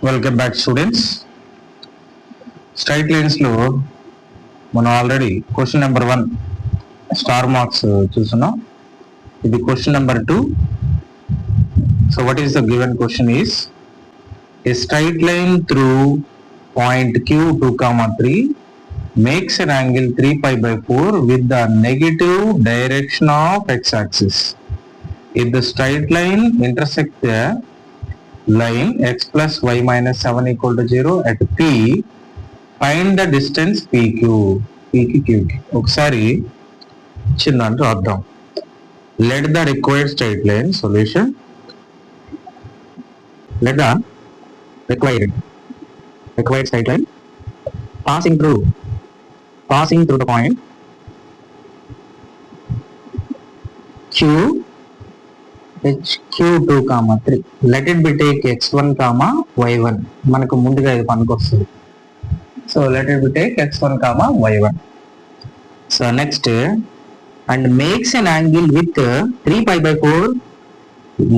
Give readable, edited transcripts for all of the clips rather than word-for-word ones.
Welcome back students. Straight lines లో మనం already question number 1 star marks చూస్తున్నాం. ఇది question number 2. So what is the given question is a straight line through point Q 2, 3 makes an angle 3 pi by 4 with the negative direction of x-axis. If the straight line intersects the line x plus y minus 7 equal to 0 at P, find the distance PQ. Q. ఒకసారి చిన్న రాద్దాం. Let the required straight line solution. Let the required straight line passing through the point Q HQ 2, 3. Let it be take x1, y1. మనకు ముందుగా ఇది పనికొస్తుంది. So let it be take x1, y1. So next and makes an angle with 3 pi by 4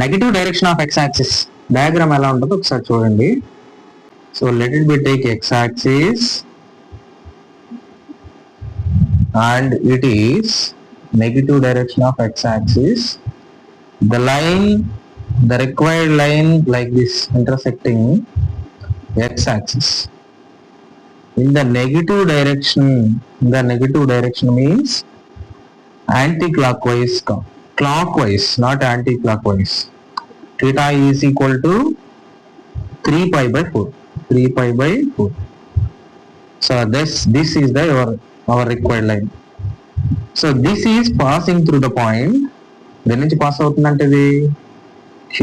negative direction of x-axis. Diagram ఎలా ఉంటుందో ఒకసారి చూడండి. So let it be take x-axis and it is negative direction of x-axis. The required line like this intersecting x-axis in the negative direction means anti-clockwise, clockwise not anti-clockwise. Theta is equal to 3 pi by 4. So this is our required line. So this is passing through the point. దేని నుంచి pass అవుతుందంటే ఇది Q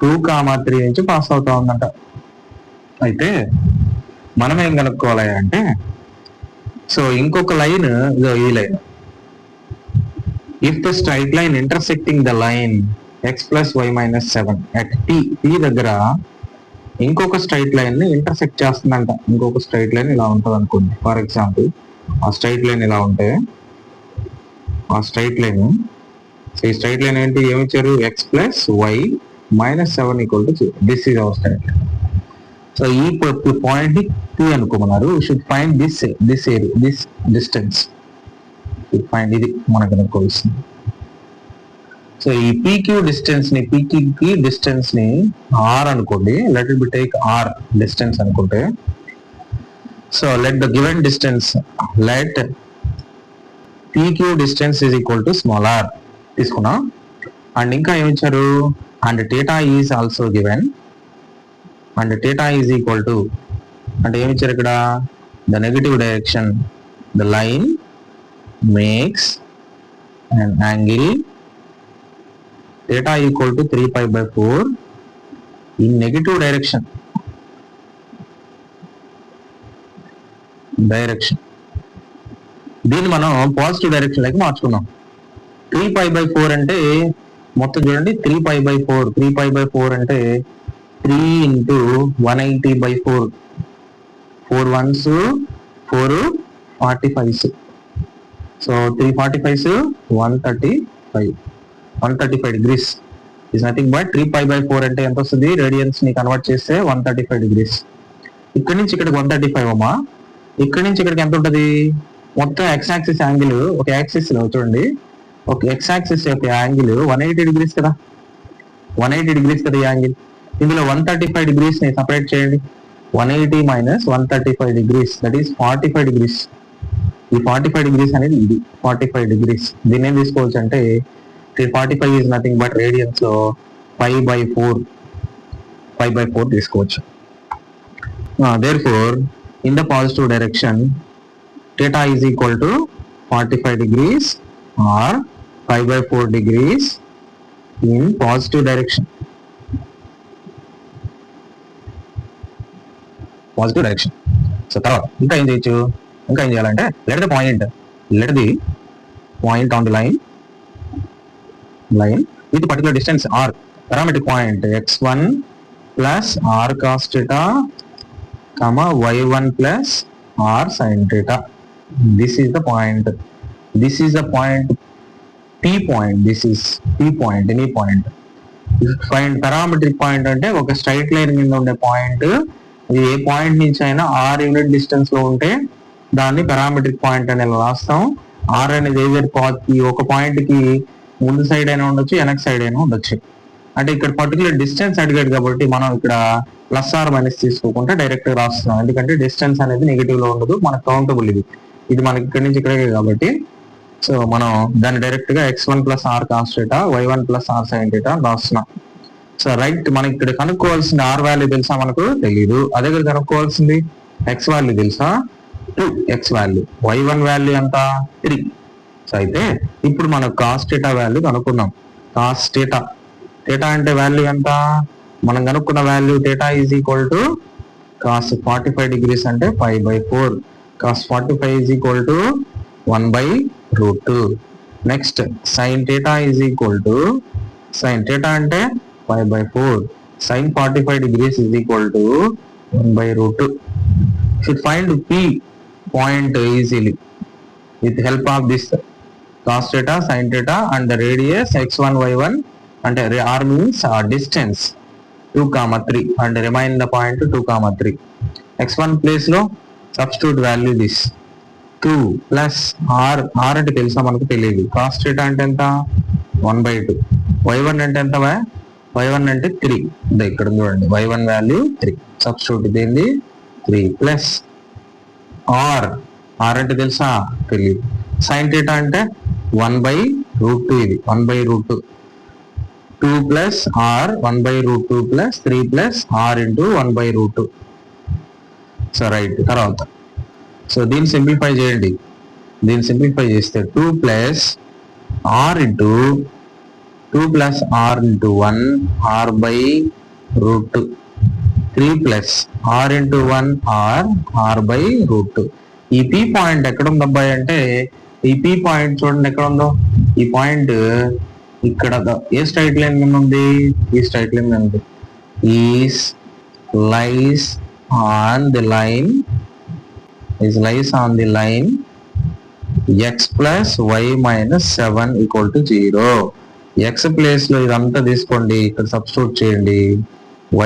2, 3 నుంచి pass అవుతా ఉందంట. అయితే మనం ఏం కనుక్కోవాలి అంటే, సో ఇంకొక లైన్ ఈ line, if the straight line intersecting the line x plus y minus 7 at P దగ్గర ఇంకొక స్ట్రైట్ లైన్ ని ఇంటర్సెక్ట్ చేస్తుందంట. ఇంకొక స్ట్రైట్ లైన్ ఇలా ఉంటుంది అనుకోండి. ఫర్ ఎగ్జాంపుల్ ఆ స్ట్రైట్ లైన్ ఇలా ఉంటే, ఆ స్ట్రైట్ లైన్, సో ఈ స్ట్రైట్ లైన్ ఏంటి, ఏమి ఇచ్చారు, x plus y minus 7 equal to 0. This is our straight line. So ఈ పాయింట్ ని P అనుకోమన్నారు. Should find this area, this distance. Find ఇది మనకు అనుకోవాల్సింది. సో ఈ PQ డిస్టెన్స్ ని R అనుకోండి. Let it be take R distance అనుకుంటే, so let the given distance, let PQ distance is equal to small r తీసుకున్నాం. And ఇంకా ఏమిచ్చారు, and theta is also given, and theta is equal to, అంటే ఏమిచ్చారు ఇక్కడ, the negative direction, the line makes an angle theta equal to 3 pi by 4 in negative direction. దీన్ని మనం positive direction లోకి మార్చుకున్నాం. 3 pi by 4 అంటే మొత్తం చూడండి, 3 pi by 4 అంటే 3 into 180 by 4, 4 ones 4 45s. So 345s 135 degrees is nothing but 3 pi by 4 అంటే ఎంత వస్తుంది, రేడియన్స్ ని కన్వర్ట్ చేస్తే 135 degrees. ఇక్కడ నుంచి ఇక్కడికి 135 అమ్మా, ఇక్కడ నుంచి ఇక్కడికి ఎంత ఉంటుంది, మొత్తం x యాక్సిస్ యాంగిల్, ఒక యాక్సిస్ లో చూడండి, ఒక x యాక్సిస్ యొక్క యాంగిల్ 180 degrees కదా, 180 degrees కదా ఈ యాంగిల్. ఇందులో 135 degrees ని సపరేట్ చేయండి. 180 minus 135 degrees, that is 45 degrees. ఈ 45 degrees అనేది ఇది 45 degrees. దీన్ని ఏం తీసుకోవచ్చు అంటే 45 is nothing but రేడియన్స్ లో 5 by 4 తీసుకోవచ్చు. Therefore in the positive direction theta is equal to 45 degrees or 5 by 4 degrees in positive direction. So తర్వాత ఇంకా ఏం చేయొచ్చు, ఇంకా ఏం చేయాలంటే, let the point on the line with particular distance r, parametric point x1 plus r cos theta, y1 plus r sin theta. This is the point P point. This is P point, any point. Find parametric point అంటే ఒక straight line మీద ఉండే point, ఇది ఏ point నుంచి అయినా r unit distance లో ఉంటే దాన్ని పారామెట్రిక్ పాయింట్ అని రాస్తాం. r అనేది ఏదైతే ఒక పాయింట్ కి ముందు సైడ్ అయినా ఉండొచ్చు, వెనక సైడ్ అయినా ఉండొచ్చు. అంటే ఇక్కడ పర్టికులర్ డిస్టెన్స్ అడిగాడు కాబట్టి మనం ఇక్కడ ప్లస్ ఆర్ మైనస్ తీసుకోకుండా డైరెక్ట్ గా రాస్తున్నాం, ఎందుకంటే డిస్టెన్స్ అనేది నెగిటివ్ లో ఉండదు, మనకు కౌంటబుల్ ఇది మనకి ఇక్కడ నుంచి ఇక్కడే కాబట్టి. సో మనం దాన్ని డైరెక్ట్ గా x1 plus R cos theta, y1 plus R sine theta రాస్తున్నాం. సో రైట్, మనకి ఇక్కడ కనుక్కోవాల్సింది ఆర్ వాల్యూ తెలుసా, మనకు తెలియదు. అదే ఇక్కడ కనుక్కోవాల్సింది ఎక్స్ వాల్యూ తెలుసా, 2x వాల్యూ, y1 వాల్యూ ఎంత 3. సో అయితే ఇప్పుడు మనం కాస్ థీటా వాల్యూ కనుక్కున్నాం. కాస్ థీటా, థీటా అంటే వాల్యూ ఎంత, మనం కనుక్కున్న value theta is equal to cos 45 degrees అంటే 5/4, cos 45 is equal to 1/√2. Next sine theta is equal to, sine theta అంటే 5/4, sine 45 degrees is equal to 1/√2. Should find P point easily with help of this cos theta, sin theta and the radius x1 y1 and r means distance 2, 3 and remain the point 2, 3. x1 place లో substitute value this 2 plus r అంటే తెలుసా మనకు తెలియదు, cos theta అంటే ఎంత 1/2, y1 అంటే ఎంత, y1 అంటే 3, ఇక్కడ చూడండి y1 వాల్యూ 3, సబ్స్టిట్యూట్ ఇదేంది 3 ప్లస్ r అంటే తెలుసా తెలియదు, సైన్ థీటా అంటే 1/√2, ఇది 1/√2, 2 plus r 1/√2 plus 3 plus r into 1/√2. So right, తర్వాత సో దీన్ని సింప్లిఫై చేయండి, దీన్ని సింప్లిఫై చేస్తే 2 plus r into 2 plus r into 1 r/√2, 3 plus r into 1 r/√2. ఈ P పాయింట్ ఎక్కడ ఉంది అబ్బాయి అంటే, ఈ P పాయింట్ చూడండి ఎక్కడ ఉందో, ఈ పాయింట్ ఇక్కడ ఏ స్ట్రైట్ లైన్ మీద ఉంది, ఈ స్ట్రైట్ లైన్ మీద ఉంది. Is lies on the line, is lies on the line x plus y minus 7 equal to 0. x place లో ఇదంతా తీసుకోండి, ఇక్కడ సబ్స్టిట్యూట్ చేయండి,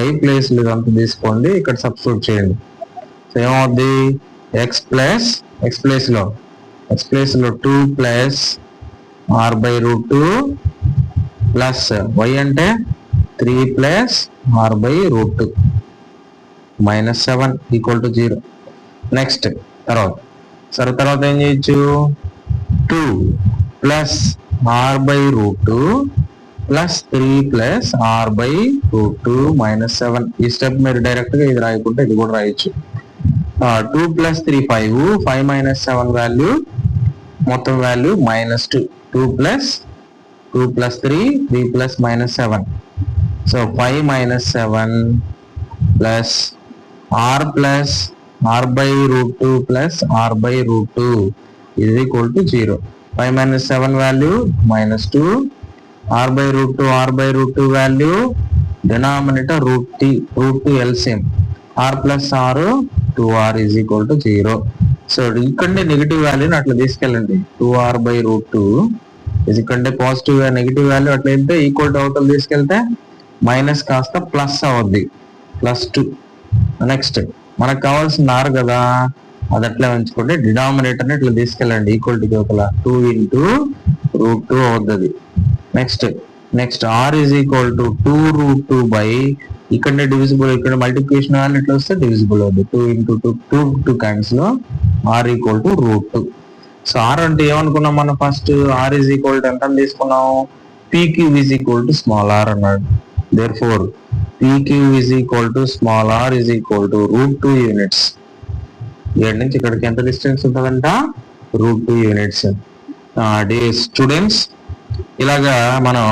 y ప్లేస్ లో ఇదంతా తీసుకోండి, ఇక్కడ సబ్స్టిట్యూట్ చేయండి. సో ఏమవుద్ది, x ప్లేస్ లో 2 ప్లస్ r/√2 ప్లస్ y అంటే 3 plus r/√2 minus 7 equal to 0. Next తర్వాత ఏం చేయొచ్చు, 2 plus r/√2 plus 3 plus r/√2 minus 7. ఈ స్టెప్ మీరు డైరెక్ట్ గా ఇది రాయకుంటే ఇది కూడా రాయొచ్చు. 2 ప్లస్ 3 5 మైనస్ 7 వాల్యూ, మొత్తం value -2, 2 plus 3 plus minus 7. So 5 minus 7 plus r/√2 plus r/√2 ఇది equal to 0. 5 minus 7 value -2, r/√2 value denominator √2 LCM, r plus r 2r is equal to 0. So ఇక్కడే నెగిటివ్ వాల్యూని అట్లా తీసుకెళ్ళండి, 2r/√2 ఇది ఇక్కడే positive negative value అట్లా వెళ్తే equal to అవతల తీసుకెళ్తే మైనస్ కాస్త ప్లస్ అవుద్ది, +2. నెక్స్ట్ మనకు కావాల్సిన r కదా, అది అట్లా ఉంచుకోండి, డినామినేటర్ ని ఇట్లా తీసుకెళ్ళండి, ఈక్వల్ టు అవతల 2 ఇంటూ √2 అవుతుంది. Next r is equal to 2√2 by, ఇక్కడ డివిజిబుల్, ఇక్కడ మల్టిప్లికేషన్ వాల్యూ ఇట్లా వస్తే డివిజిబుల్ అవుతుంది, 2 ఇంటూ 2 టైమ్స్ లో r equal to √2. So r అంటే ఏమనుకున్నాం మనం, first r is equal to ఎంత తీసుకున్నాం, pq is equal to small r అన్నాడు. Therefore pq is equal to small r is equal to √2 units. ఇక్కడ నుంచి ఇక్కడికి ఎంత డిస్టెన్స్ ఉంటుందంట, √2 యూనిట్స్. స్టూడెంట్స్ ఇలాగా మనం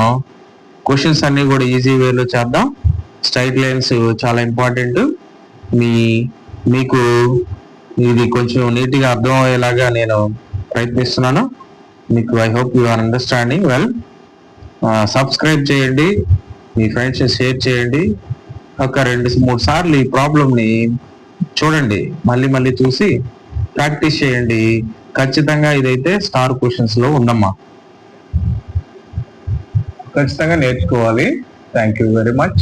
క్వశ్చన్స్ అన్ని కూడా ఈజీ వేలో చేద్దాం. స్ట్రైట్ లైన్స్ చాలా ఇంపార్టెంట్, మీకు ఇది కొంచెం నీట్గా అర్థం అయ్యేలాగా నేను ప్రయత్నిస్తున్నాను. మీకు I hope you are understanding well. Subscribe చేయండి, మీ ఫ్రెండ్స్ షేర్ చేయండి, ఒక 2-3 సార్లు ఈ ప్రాబ్లమ్ని చూడండి, మళ్ళీ చూసి ప్రాక్టీస్ చేయండి. ఖచ్చితంగా ఇదైతే స్టార్ క్వశ్చన్స్ లో ఉందమ్మా, ఖచ్చితంగా నేర్చుకోవాలి. Thank you very much.